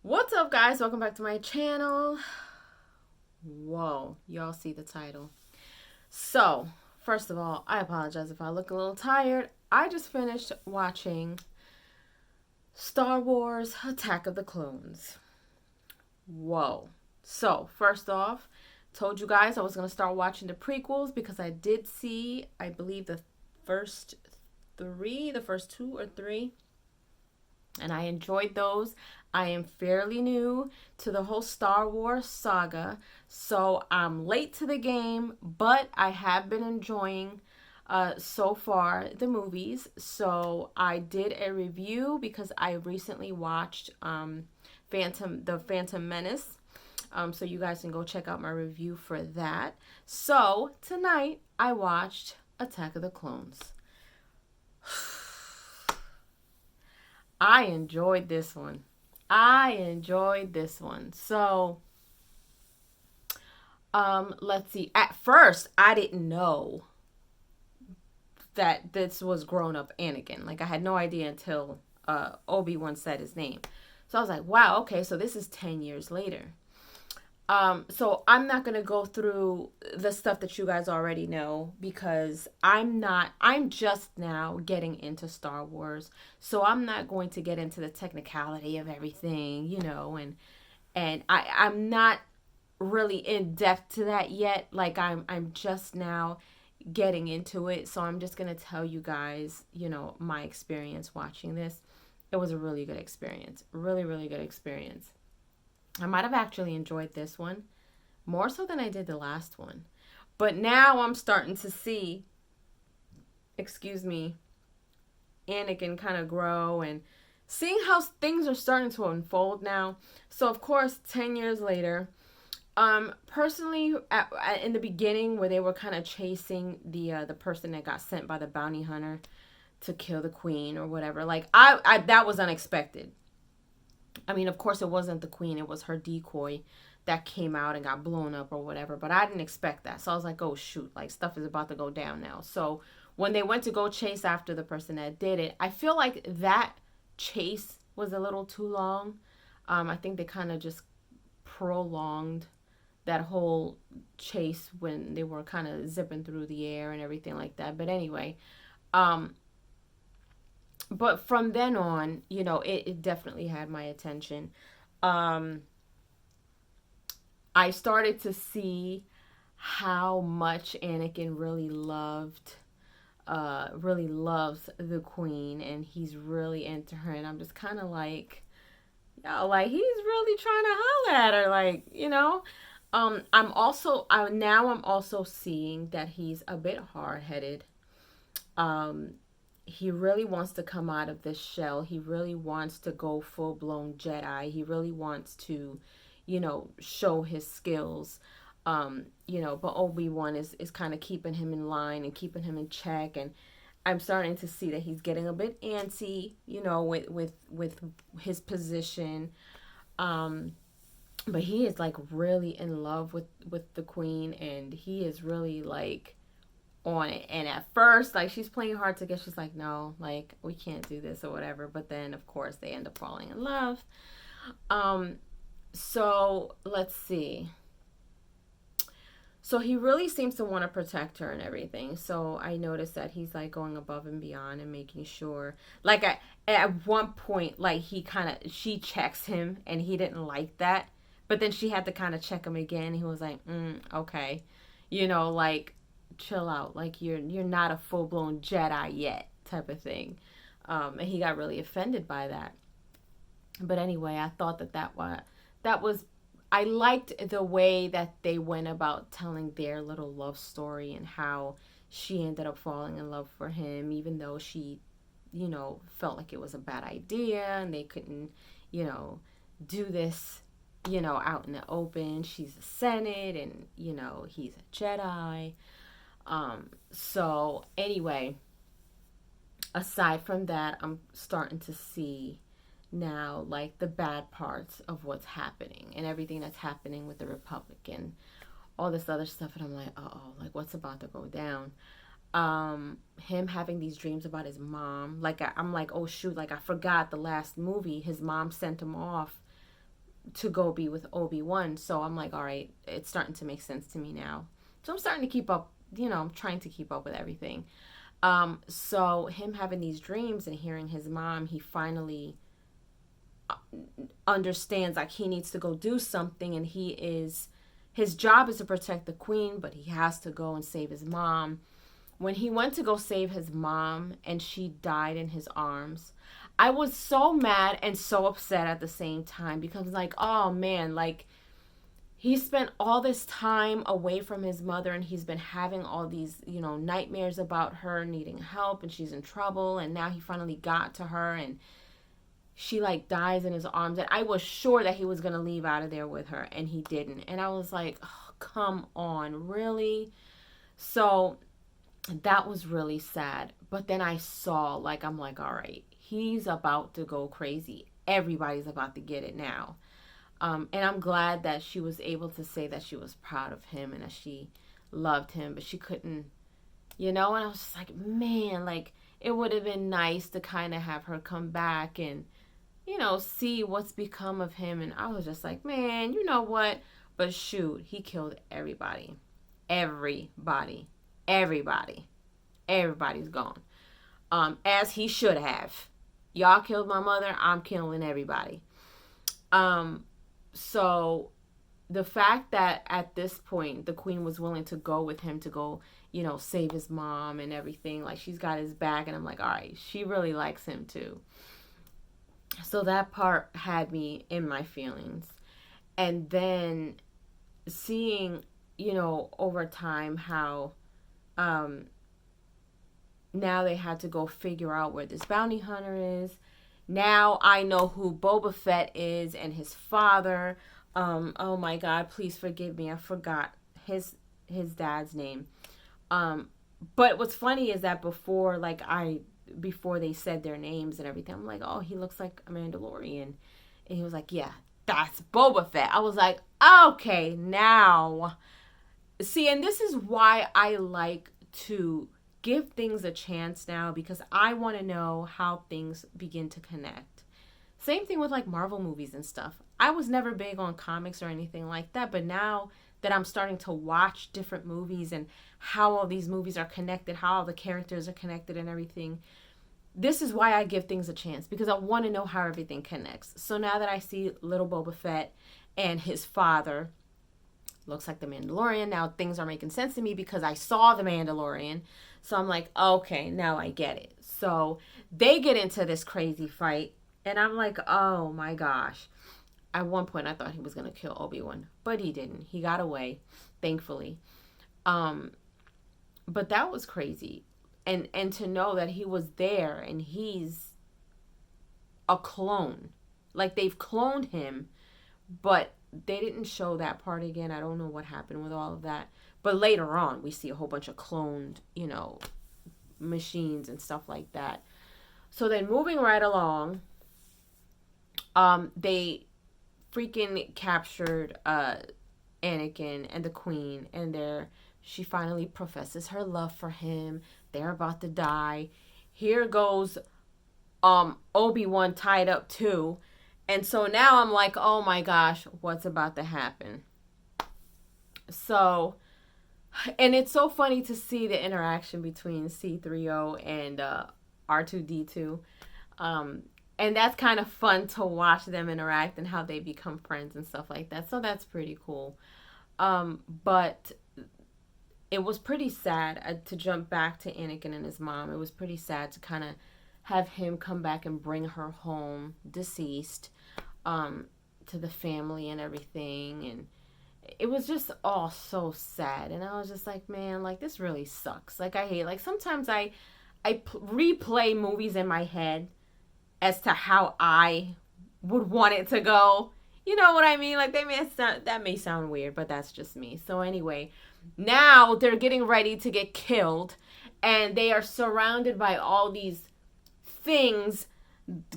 What's up, guys? Welcome back to my channel. Whoa, y'all see the title. So, first of all, I apologize if I look a little tired. I just finished watching Star Wars Attack of the Clones. Whoa. So, first off, told you guys I was going to start watching the prequels because I did see, I believe, first the first two or three, and I enjoyed those. I am fairly new to the whole Star Wars saga, so I'm late to the game, but I have been enjoying so far the movies. So I did a review because I recently watched Phantom Menace. So you guys can go check out my review for that. So tonight I watched Attack of the Clones. I enjoyed this one. So, let's see. At first, I didn't know that this was grown up Anakin. Like, I had no idea until Obi-Wan said his name. So I was like, wow, okay, so this is 10 years later. So I'm not going to go through the stuff that you guys already know because I'm just now getting into Star Wars. So I'm not going to get into the technicality of everything, and I'm not really in depth to that yet. Like I'm just now getting into it. So I'm just going to tell you guys, my experience watching this. It was a really good experience. Really, really good experience. I might have actually enjoyed this one more so than I did the last one. But now I'm starting to see, excuse me, Anakin kind of grow and seeing how things are starting to unfold now. So of course, 10 years later, personally, in the beginning where they were kind of chasing the person that got sent by the bounty hunter to kill the queen or whatever, like I that was unexpected. I mean, of course, it wasn't the queen. It was her decoy that came out and got blown up or whatever. But I didn't expect that. So I was like, oh, shoot. Like, stuff is about to go down now. So when they went to go chase after the person that did it, I feel like that chase was a little too long. I think they kind of just prolonged that whole chase when they were kind of zipping through the air and everything like that. But anyway, um, but from then on, it definitely had my attention. Um, I started to see how much Anakin really loves the queen, and he's really into her. And I'm just kind of like, yo, like he's really trying to holler at her, like, I'm also seeing that he's a bit hard headed. Um, he really wants to come out of this shell. He really wants to go full blown Jedi. He really wants to, show his skills. But Obi-Wan is kind of keeping him in line and keeping him in check. And I'm starting to see that he's getting a bit antsy, with his position. Um, but he is like really in love with the queen, and he is really like on it. And at first, like, she's playing hard to get. She's like, no, like, we can't do this or whatever. But then of course they end up falling in love. um so let's see. So he really seems to want to protect her and everything. So I noticed that he's like going above and beyond and making sure, like, at one point, like, she checks him and he didn't like that, but then she had to kind of check him again. He was like, okay, like, chill out, like, you're not a full-blown Jedi yet, type of thing. And he got really offended by that. But anyway, I thought that was I liked the way that they went about telling their little love story and how she ended up falling in love for him, even though she, felt like it was a bad idea and they couldn't, you know, do this, out in the open. She's a Senate and, he's a Jedi. So anyway, aside from that, I'm starting to see now like the bad parts of what's happening and everything that's happening with the Republic and all this other stuff. And I'm like, oh, like, what's about to go down? Him having these dreams about his mom. Like, I'm like, oh shoot, like, I forgot the last movie. His mom sent him off to go be with Obi-Wan. So I'm like, all right, it's starting to make sense to me now. So I'm starting to keep up, I'm trying to keep up with everything. So him having these dreams and hearing his mom, he finally understands like he needs to go do something, and his job is to protect the queen, but he has to go and save his mom. When he went to go save his mom and she died in his arms, I was so mad and so upset at the same time, because like, oh man, like he spent all this time away from his mother, and he's been having all these, nightmares about her needing help and she's in trouble, and now he finally got to her and she like dies in his arms, and I was sure that he was going to leave out of there with her, and he didn't. And I was like, oh, come on, really? So that was really sad. But then I saw, like, I'm like, all right, he's about to go crazy. Everybody's about to get it now. And I'm glad that she was able to say that she was proud of him and that she loved him, but she couldn't, and I was just like, man, like, it would have been nice to kind of have her come back and, see what's become of him. And I was just like, man, you know what? But shoot, he killed everybody. Everybody. Everybody's gone. As he should have. Y'all killed my mother, I'm killing everybody. So the fact that at this point the queen was willing to go with him to go, save his mom and everything, like she's got his back, and I'm like, all right, she really likes him too. So that part had me in my feelings. And then seeing, over time how now they had to go figure out where this bounty hunter is. Now I know who Boba Fett is and his father. Oh my God, please forgive me. I forgot his dad's name. But what's funny is that before they said their names and everything, I'm like, oh, he looks like a Mandalorian. And he was like, yeah, that's Boba Fett. I was like, okay, now. See, and this is why I like to give things a chance now, because I want to know how things begin to connect. Same thing with like Marvel movies and stuff. I was never big on comics or anything like that, but now that I'm starting to watch different movies and how all these movies are connected, how all the characters are connected and everything, this is why I give things a chance, because I want to know how everything connects. So now that I see little Boba Fett and his father, looks like the Mandalorian, now things are making sense to me because I saw the Mandalorian. So I'm like, okay, now I get it. So they get into this crazy fight, and I'm like, oh my gosh. At one point I thought he was going to kill Obi-Wan, but he didn't. He got away, thankfully. But that was crazy. And to know that he was there and he's a clone. Like, they've cloned him, but they didn't show that part again. I don't know what happened with all of that. But later on, we see a whole bunch of cloned, machines and stuff like that. So then moving right along, they freaking captured Anakin and the queen, and she finally professes her love for him. They're about to die. Here goes Obi-Wan tied up too. And so now I'm like, oh my gosh, what's about to happen? So, and it's so funny to see the interaction between C-3PO and R2-D2. And that's kind of fun to watch them interact and how they become friends and stuff like that. So that's pretty cool. But it was pretty sad to jump back to Anakin and his mom. It was pretty sad to kind of have him come back and bring her home deceased to the family and everything. And it was just all so sad. And I was just like, man, like, this really sucks. Like, I hate, like, sometimes I replay movies in my head as to how I would want it to go. You know what I mean? Like, that may sound weird, but that's just me. So anyway, now they're getting ready to get killed, and they are surrounded by all these things,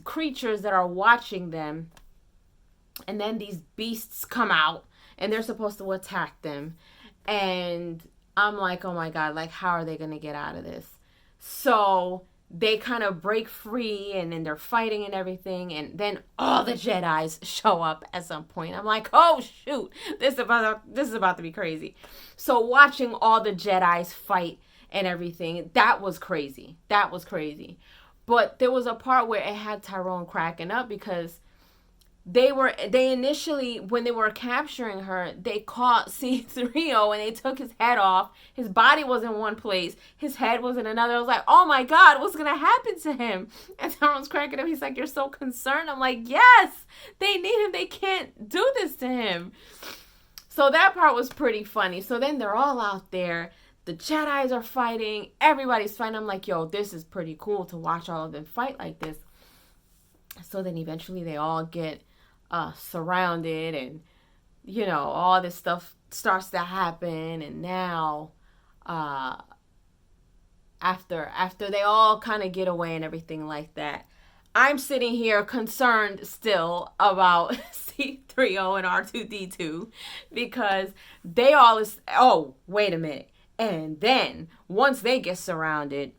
creatures that are watching them. And then these beasts come out, and they're supposed to attack them. And I'm like, oh my God, like, how are they going to get out of this? So they kind of break free, and then they're fighting and everything, and then all the Jedis show up at some point. I'm like, oh shoot, this is about to be crazy. So watching all the Jedis fight and everything, that was crazy. That was crazy. But there was a part where it had Tyrone cracking up, because they initially, when they were capturing her, they caught C-3PO and they took his head off. His body was in one place, his head was in another. I was like, oh my God, what's gonna happen to him? And Tyrone's cracking up. He's like, you're so concerned. I'm like, yes, they need him. They can't do this to him. So that part was pretty funny. So then they're all out there. The Jedis are fighting. Everybody's fighting. I'm like, yo, this is pretty cool to watch all of them fight like this. So then eventually they all get surrounded, and all this stuff starts to happen. And now after they all kind of get away and everything like that, I'm sitting here concerned still about C-3PO and R2-D2, because they all wait a minute. And then once they get surrounded,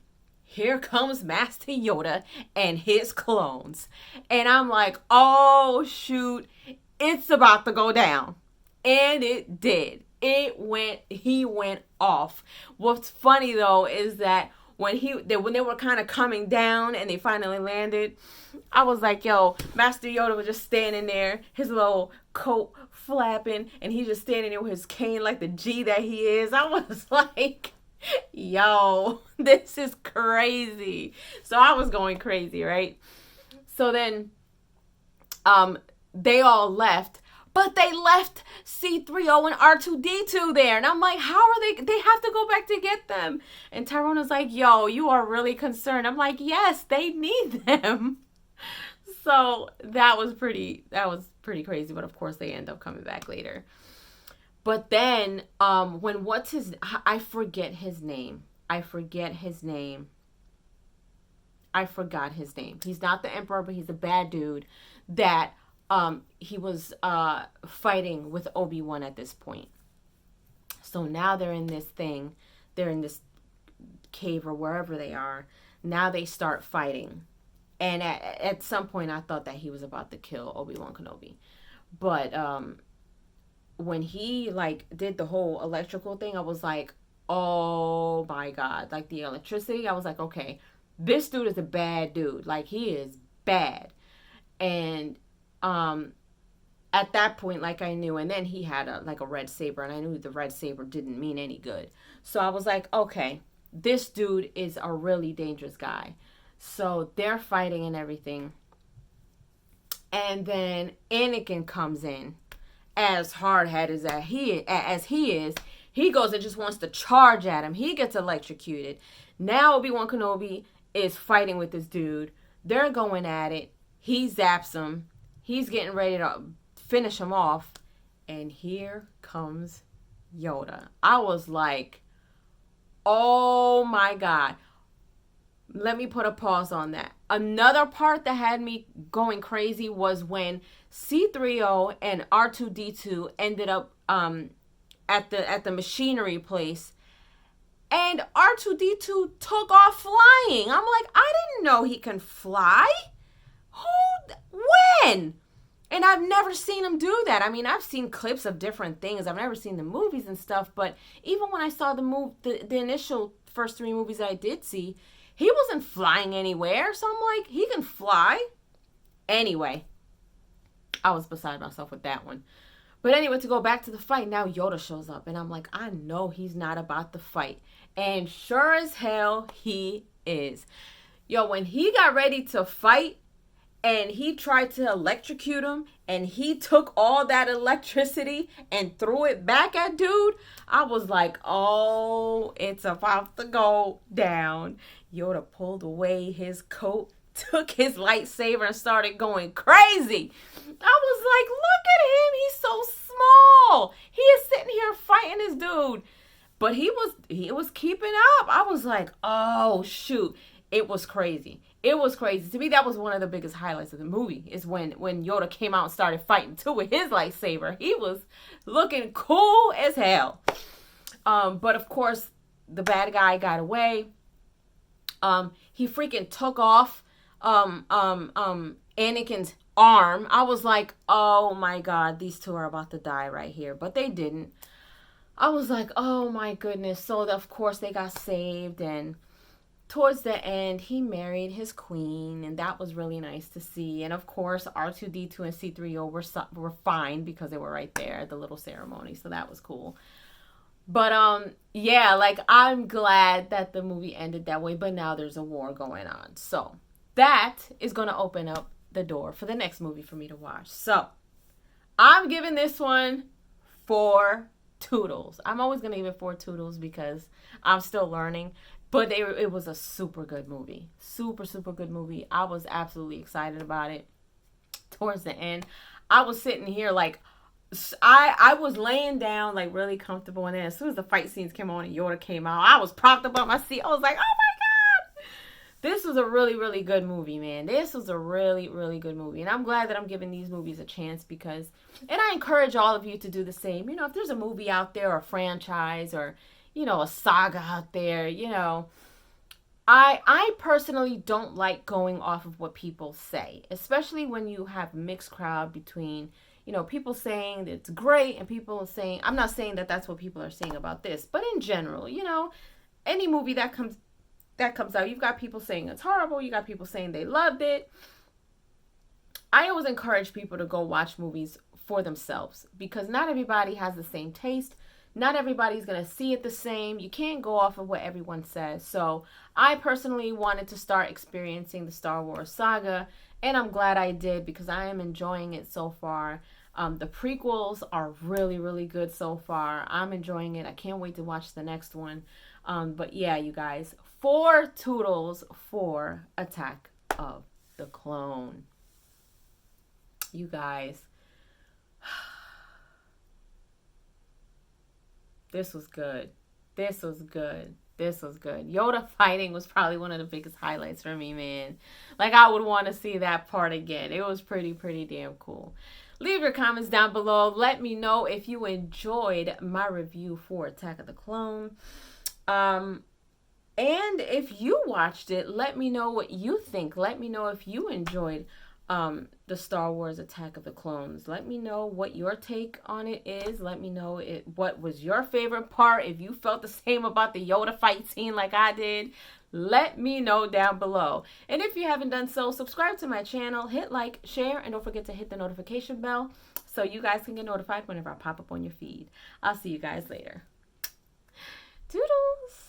here comes Master Yoda and his clones. And I'm like, oh, shoot, it's about to go down. And it did. He went off. What's funny, though, is that when they were kind of coming down and they finally landed, I was like, yo, Master Yoda was just standing there, his little coat flapping, and he's just standing there with his cane like the G that he is. I was like, yo, this is crazy. So I was going crazy, right? So then they all left, but they left C-3PO and R2-D2 there. And I'm like, how are they have to go back to get them. And Tyrone was like, yo, you are really concerned. I'm like, yes, they need them. So that was pretty crazy. But of course they end up coming back later. But then when I forget his name. He's not the Emperor, but he's a bad dude that he was fighting with Obi-Wan at this point. So now they're in this thing. They're in this cave or wherever they are. Now they start fighting. And at some point I thought that he was about to kill Obi-Wan Kenobi. But when he did the whole electrical thing, I was like, oh my God. Like the electricity, I was like, okay, this dude is a bad dude. Like, he is bad. And at that point, I knew, and then he had a red saber, and I knew the red saber didn't mean any good. So I was like, okay, this dude is a really dangerous guy. So they're fighting and everything. And then Anakin comes in, as hard-headed as he is. He goes and just wants to charge at him. He gets electrocuted. Now Obi-Wan Kenobi is fighting with this dude. They're going at it. He zaps him. He's getting ready to finish him off. And here comes Yoda. I was like, oh my God. Let me put a pause on that. Another part that had me going crazy was when C-3PO and R2-D2 ended up at the machinery place, and R2-D2 took off flying. I'm like, I didn't know he can fly. When? And I've never seen him do that. I mean, I've seen clips of different things. I've never seen the movies and stuff, but even when I saw the initial first 3 movies I did see, he wasn't flying anywhere. So I'm like, he can fly. Anyway, I was beside myself with that one. But anyway, to go back to the fight, now Yoda shows up. And I'm like, I know he's not about to fight. And sure as hell, he is. Yo, when he got ready to fight, and he tried to electrocute him, and he took all that electricity and threw it back at dude, I was like, oh, it's about to go down. Yoda pulled away his coat, took his lightsaber, and started going crazy. I was like, look at him. He's so small. He is sitting here fighting this dude. But he was keeping up. I was like, oh, shoot. It was crazy. It was crazy. To me, that was one of the biggest highlights of the movie, is when Yoda came out and started fighting too with his lightsaber. He was looking cool as hell. But of course, the bad guy got away. He freaking took off Anakin's arm. I was like, oh my God, these two are about to die right here. But they didn't. I was like, oh my goodness. So of course they got saved, and towards the end he married his queen, and that was really nice to see. And of course R2D2 and C3PO were fine because they were right there at the little ceremony. So that was cool. But yeah, like I'm glad that the movie ended that way, but now there's a war going on. So that is going to open up the door for the next movie for me to watch. So I'm giving this one 4 toodles. I'm always going to give it 4 toodles because I'm still learning. But it was a super good movie. Super, super good movie. I was absolutely excited about it. Towards the end, I was sitting here like, I was laying down like really comfortable. And then as soon as the fight scenes came on and Yoda came out, I was propped up on my seat. I was like, oh my God. This was a really, really good movie, man. This was a really, really good movie. And I'm glad that I'm giving these movies a chance because, and I encourage all of you to do the same. You know, if there's a movie out there or a franchise or, you know, a saga out there, you know, I personally don't like going off of what people say, especially when you have mixed crowd between, you know, people saying that it's great and people saying, I'm not saying that that's what people are saying about this, but in general, you know, any movie that comes out, you've got people saying it's horrible, you got people saying they loved it. I always encourage people to go watch movies for themselves because not everybody has the same taste. Not everybody's going to see it the same. You can't go off of what everyone says. So I personally wanted to start experiencing the Star Wars saga, and I'm glad I did because I am enjoying it so far. The prequels are really, really good so far. I'm enjoying it. I can't wait to watch the next one. But yeah, you guys, 4 toodles for Attack of the Clone. You guys. This was good. This was good. This was good. Yoda fighting was probably one of the biggest highlights for me, man. Like, I would want to see that part again. It was pretty damn cool. Leave your comments down below. Let me know if you enjoyed my review for Attack of the Clone. And if you watched it, let me know what you think. Let me know if you enjoyed the Star Wars Attack of the Clones. Let me know what your take on it is. Let me know what was your favorite part. If you felt the same about the Yoda fight scene like I did, let me know down below. And if you haven't done so, subscribe to my channel, hit like, share, and don't forget to hit the notification bell so you guys can get notified whenever I pop up on your feed. I'll see you guys later. Toodles!